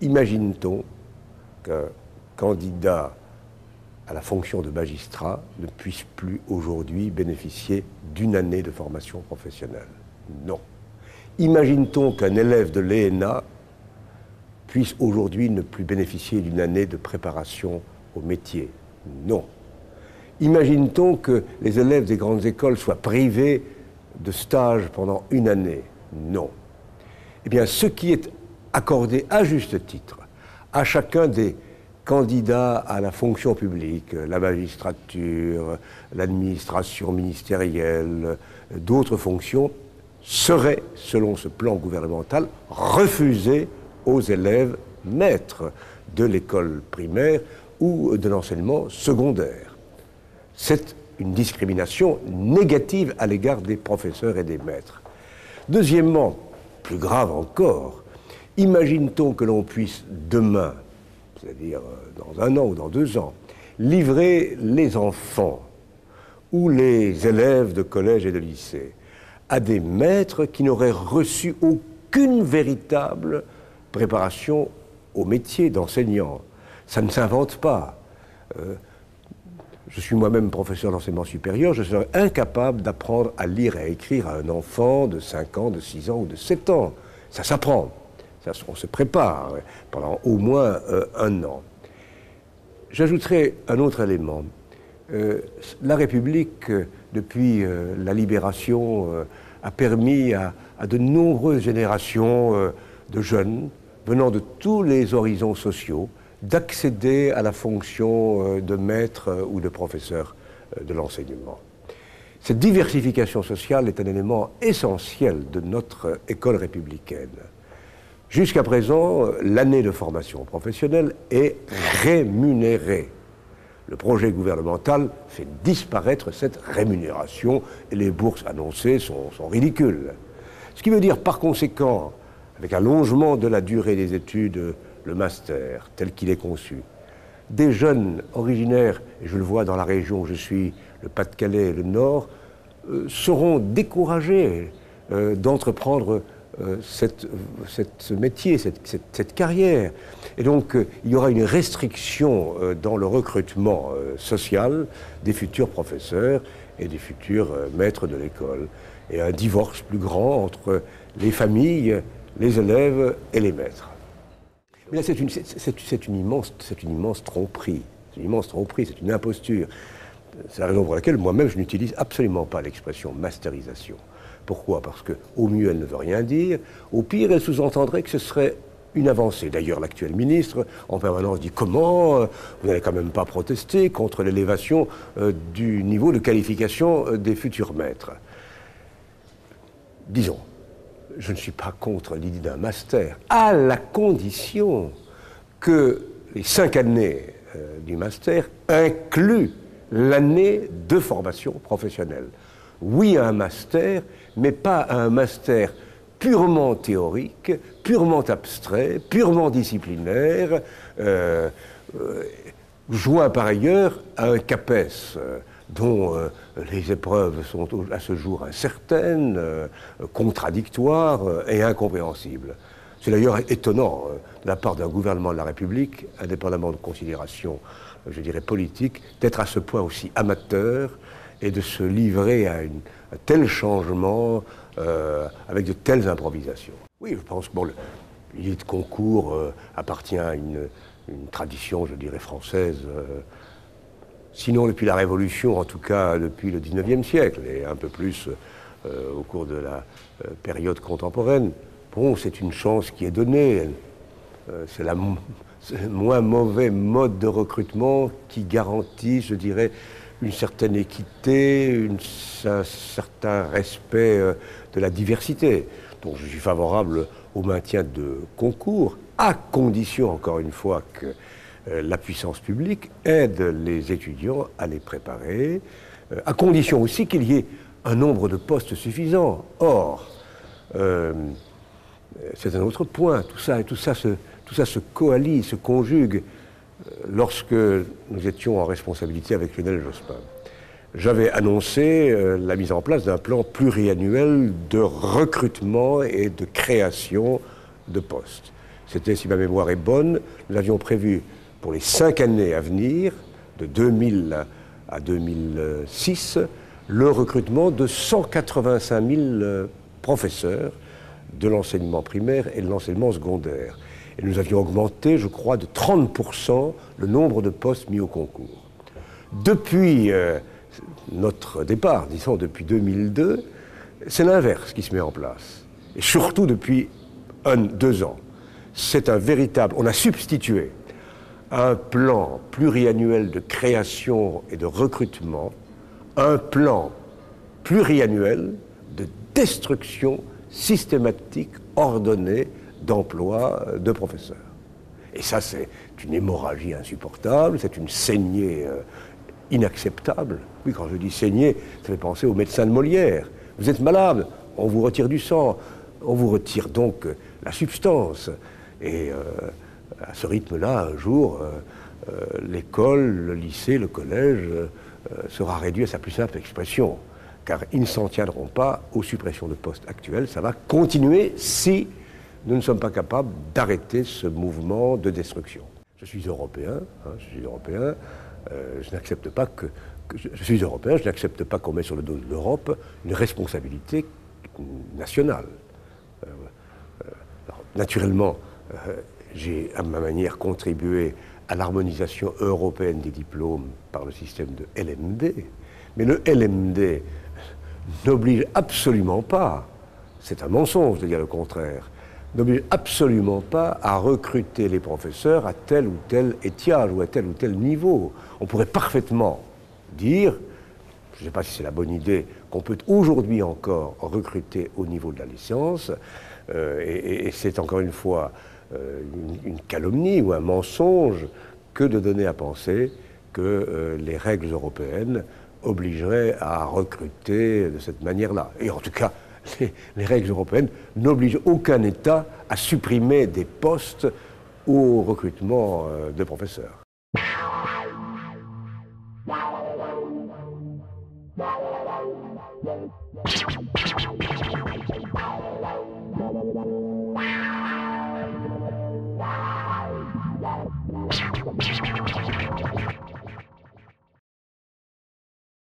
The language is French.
Imagine-t-on qu'un candidat à la fonction de magistrat ne puisse plus aujourd'hui bénéficier d'une année de formation professionnelle? Non. Imagine-t-on qu'un élève de l'ENA puisse aujourd'hui ne plus bénéficier d'une année de préparation au métier? Non. Imagine-t-on que les élèves des grandes écoles soient privés de stage pendant une année? Non. Eh bien, ce qui est accordé à juste titre à chacun des candidats à la fonction publique, la magistrature, l'administration ministérielle, d'autres fonctions, serait, selon ce plan gouvernemental, refusé aux élèves maîtres de l'école primaire ou de l'enseignement secondaire. C'est une discrimination négative à l'égard des professeurs et des maîtres. Deuxièmement, plus grave encore, imagine-t-on que l'on puisse demain, c'est-à-dire dans 1 an ou dans 2 ans, livrer les enfants ou les élèves de collège et de lycée à des maîtres qui n'auraient reçu aucune véritable préparation au métier d'enseignant. Ça ne s'invente pas. Je suis moi-même professeur d'enseignement supérieur, je serais incapable d'apprendre à lire et à écrire à un enfant de 5 ans, de 6 ans ou de 7 ans. Ça s'apprend. On se prépare pendant au moins 1 an. J'ajouterai un autre élément. La République, depuis la libération, a permis à de nombreuses générations de jeunes venant de tous les horizons sociaux d'accéder à la fonction de maître ou de professeur de l'enseignement. Cette diversification sociale est un élément essentiel de notre école républicaine. Jusqu'à présent, l'année de formation professionnelle est rémunérée. Le projet gouvernemental fait disparaître cette rémunération et les bourses annoncées sont ridicules. Ce qui veut dire par conséquent, avec allongement de la durée des études, le master tel qu'il est conçu, des jeunes originaires, et je le vois dans la région où je suis, le Pas-de-Calais et le Nord, seront découragés d'entreprendre ce métier, cette carrière. Et donc, il y aura une restriction dans le recrutement social des futurs professeurs et des futurs maîtres de l'école. Et un divorce plus grand entre les familles, les élèves et les maîtres. Mais là, c'est une immense tromperie. C'est une immense tromperie, c'est une imposture. C'est la raison pour laquelle moi-même je n'utilise absolument pas l'expression masterisation. Pourquoi? Parce qu'au mieux, elle ne veut rien dire. Au pire, elle sous-entendrait que ce serait une avancée. D'ailleurs, l'actuel ministre, en permanence, dit comment vous n'allez quand même pas protester contre l'élévation du niveau de qualification des futurs maîtres. Disons, je ne suis pas contre l'idée d'un master, à la condition que les 5 années du master incluent l'année de formation professionnelle. Oui à un master, mais pas à un master purement théorique, purement abstrait, purement disciplinaire, joint par ailleurs à un CAPES dont les épreuves sont à ce jour incertaines, contradictoires et incompréhensibles. C'est d'ailleurs étonnant de la part d'un gouvernement de la République, indépendamment de considérations, je dirais, politiques, d'être à ce point aussi amateur et de se livrer à un tel changement avec de telles improvisations. Oui, je pense que l'idée de concours appartient à une tradition, je dirais, française, sinon depuis la Révolution, en tout cas depuis le XIXe siècle, et un peu plus au cours de la période contemporaine. Bon, c'est une chance qui est donnée. C'est le moins mauvais mode de recrutement qui garantit, je dirais, une certaine équité, un certain respect de la diversité. Donc je suis favorable au maintien de concours, à condition, encore une fois, que la puissance publique aide les étudiants à les préparer, à condition aussi qu'il y ait un nombre de postes suffisant. Or, c'est un autre point, tout ça se coallie, se conjugue. lorsque nous étions en responsabilité avec Lionel Jospin, j'avais annoncé la mise en place d'un plan pluriannuel de recrutement et de création de postes. C'était, si ma mémoire est bonne, nous avions prévu pour les 5 années à venir, de 2000 à 2006, le recrutement de 185 000 professeurs de l'enseignement primaire et de l'enseignement secondaire. Et nous avions augmenté, je crois, de 30% le nombre de postes mis au concours. Depuis notre départ, disons depuis 2002, c'est l'inverse qui se met en place. Et surtout depuis 2 ans. C'est un véritable... On a substitué un plan pluriannuel de création et de recrutement, un plan pluriannuel de destruction systématique, ordonnée d'emploi de professeurs. Et ça, c'est une hémorragie insupportable, c'est une saignée inacceptable. Oui, quand je dis saignée, ça fait penser au médecin de Molière. Vous êtes malade, on vous retire du sang, on vous retire donc la substance. Et à ce rythme-là, un jour, l'école, le lycée, le collège sera réduit à sa plus simple expression. Car ils ne s'en tiendront pas aux suppressions de postes actuelles. Ça va continuer si nous ne sommes pas capables d'arrêter ce mouvement de destruction. Je suis européen, je n'accepte pas je suis européen, je n'accepte pas qu'on mette sur le dos de l'Europe une responsabilité nationale. Naturellement, j'ai à ma manière contribué à l'harmonisation européenne des diplômes par le système de LMD, mais le LMD n'oblige absolument pas, c'est un mensonge de dire le contraire, n'oblige absolument pas à recruter les professeurs à tel ou tel étiage ou à tel ou tel niveau. On pourrait parfaitement dire, je ne sais pas si c'est la bonne idée, qu'on peut aujourd'hui encore recruter au niveau de la licence, et c'est encore une fois une calomnie ou un mensonge que de donner à penser que les règles européennes obligeraient à recruter de cette manière-là. Et en tout cas, les règles européennes n'obligent aucun État à supprimer des postes au recrutement de professeurs.